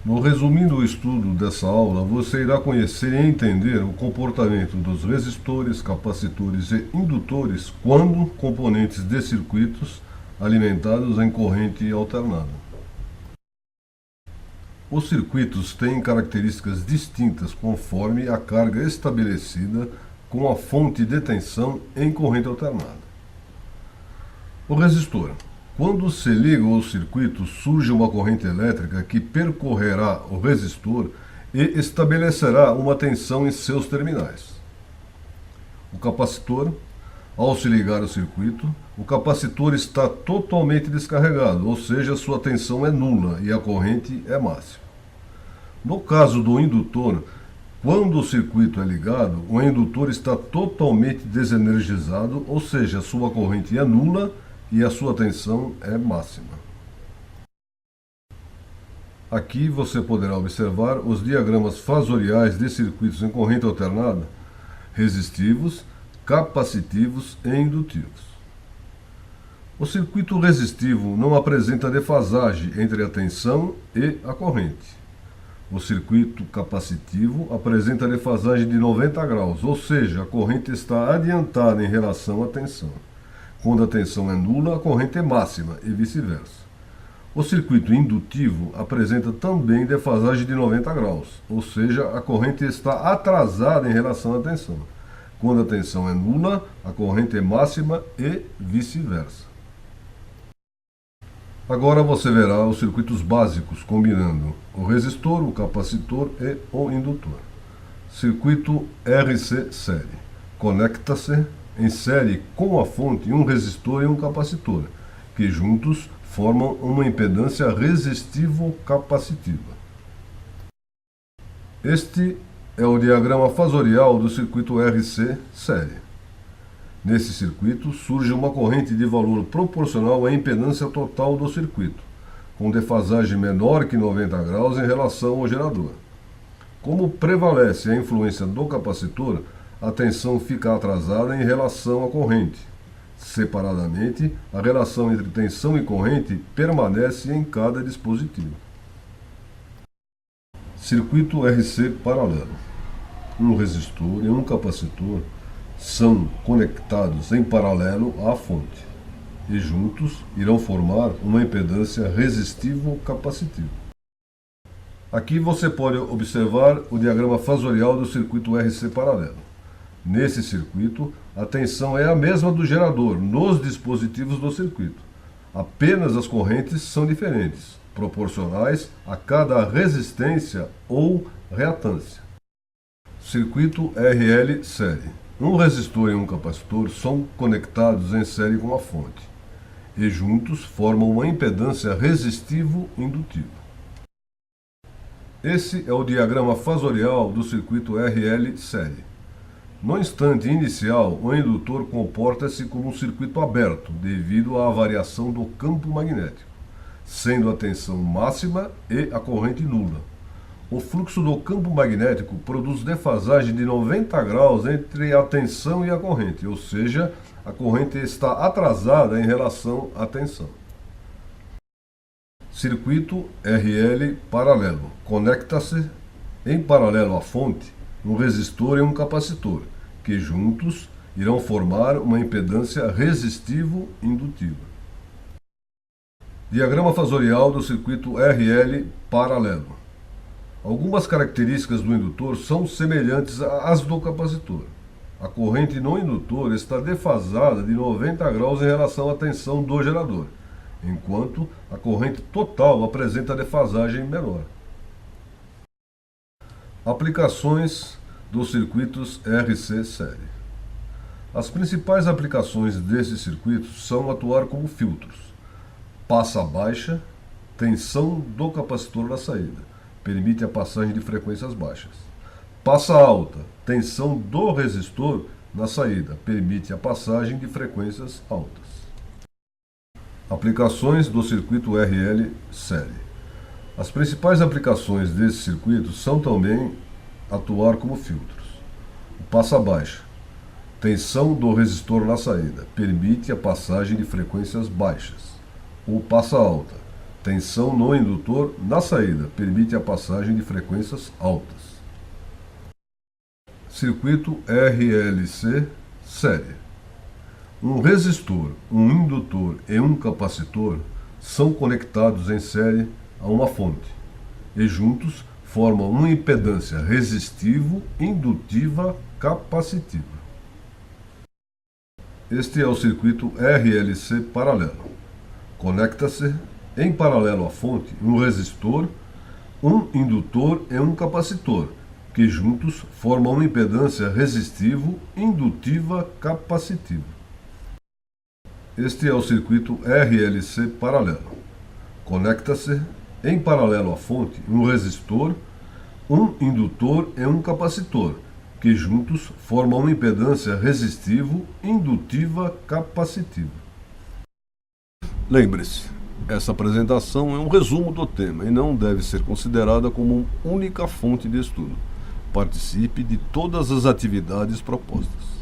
No resumindo o estudo dessa aula, você irá conhecer e entender o comportamento dos resistores, capacitores e indutores quando componentes de circuitos alimentados em corrente alternada. Os circuitos têm características distintas conforme a carga estabelecida com a fonte de tensão em corrente alternada. O resistor. Quando se liga ao circuito, surge uma corrente elétrica que percorrerá o resistor e estabelecerá uma tensão em seus terminais. O capacitor. Ao se ligar ao circuito, o capacitor está totalmente descarregado, ou seja, sua tensão é nula e a corrente é máxima. No caso do indutor, quando o circuito é ligado, o indutor está totalmente desenergizado, ou seja, sua corrente é nula e a sua tensão é máxima. Aqui você poderá observar os diagramas fasoriais de circuitos em corrente alternada, resistivos, capacitivos e indutivos. O circuito resistivo não apresenta defasagem entre a tensão e a corrente. O circuito capacitivo apresenta defasagem de 90 graus, ou seja, a corrente está adiantada em relação à tensão. Quando a tensão é nula, a corrente é máxima e vice-versa. O circuito indutivo apresenta também defasagem de 90 graus, ou seja, a corrente está atrasada em relação à tensão. Quando a tensão é nula, a corrente é máxima e vice-versa. Agora você verá os circuitos básicos combinando o resistor, o capacitor e o indutor. Circuito RC série. Conecta-se em série com a fonte um resistor e um capacitor, que juntos formam uma impedância resistivo-capacitiva. Este é o diagrama fasorial do circuito RC série. Nesse circuito surge uma corrente de valor proporcional à impedância total do circuito, com defasagem menor que 90 graus em relação ao gerador. Como prevalece a influência do capacitor, a tensão fica atrasada em relação à corrente. Separadamente, a relação entre tensão e corrente permanece em cada dispositivo. Circuito RC paralelo. Um resistor e um capacitor são conectados em paralelo à fonte e juntos irão formar uma impedância resistivo-capacitiva. Aqui você pode observar o diagrama fasorial do circuito RC paralelo. Nesse circuito, a tensão é a mesma do gerador nos dispositivos do circuito. Apenas as correntes são diferentes, proporcionais a cada resistência ou reatância. Circuito RL série. Um resistor e um capacitor são conectados em série com a fonte e juntos formam uma impedância resistivo-indutiva. Esse é o diagrama fasorial do circuito RL série. No instante inicial, o indutor comporta-se como um circuito aberto devido à variação do campo magnético, sendo a tensão máxima e a corrente nula. O fluxo do campo magnético produz defasagem de 90 graus entre a tensão e a corrente, ou seja, a corrente está atrasada em relação à tensão. Circuito RL paralelo. Conecta-se em paralelo à fonte um resistor e um capacitor, que juntos irão formar uma impedância resistivo-indutiva. Diagrama fasorial do circuito RL paralelo. Algumas características do indutor são semelhantes às do capacitor. A corrente no indutor está defasada de 90 graus em relação à tensão do gerador, enquanto a corrente total apresenta defasagem menor. Aplicações dos circuitos RC série. As principais aplicações desses circuitos são atuar como filtros. Passa baixa, tensão do capacitor na saída. Permite a passagem de frequências baixas. Passa alta, tensão do resistor na saída, permite a passagem de frequências altas. Aplicações do circuito RL série. As principais aplicações desse circuito são também atuar como filtros. O passa baixa, tensão do resistor na saída, permite a passagem de frequências baixas. O passa alta, Tensão no indutor na saída permite a passagem de frequências altas. Circuito RLC série. Um resistor, um indutor e um capacitor são conectados em série a uma fonte e juntos formam uma impedância resistivo-indutiva-capacitiva. Este é o circuito RLC paralelo. Conecta-se em paralelo à fonte um resistor, um indutor e um capacitor, que juntos formam uma impedância resistivo-indutiva-capacitiva. Este é o circuito RLC paralelo. Conecta-se em paralelo à fonte um resistor, um indutor e um capacitor, que juntos formam uma impedância resistivo-indutiva-capacitiva. Lembre-se, essa apresentação é um resumo do tema e não deve ser considerada como única fonte de estudo. Participe de todas as atividades propostas.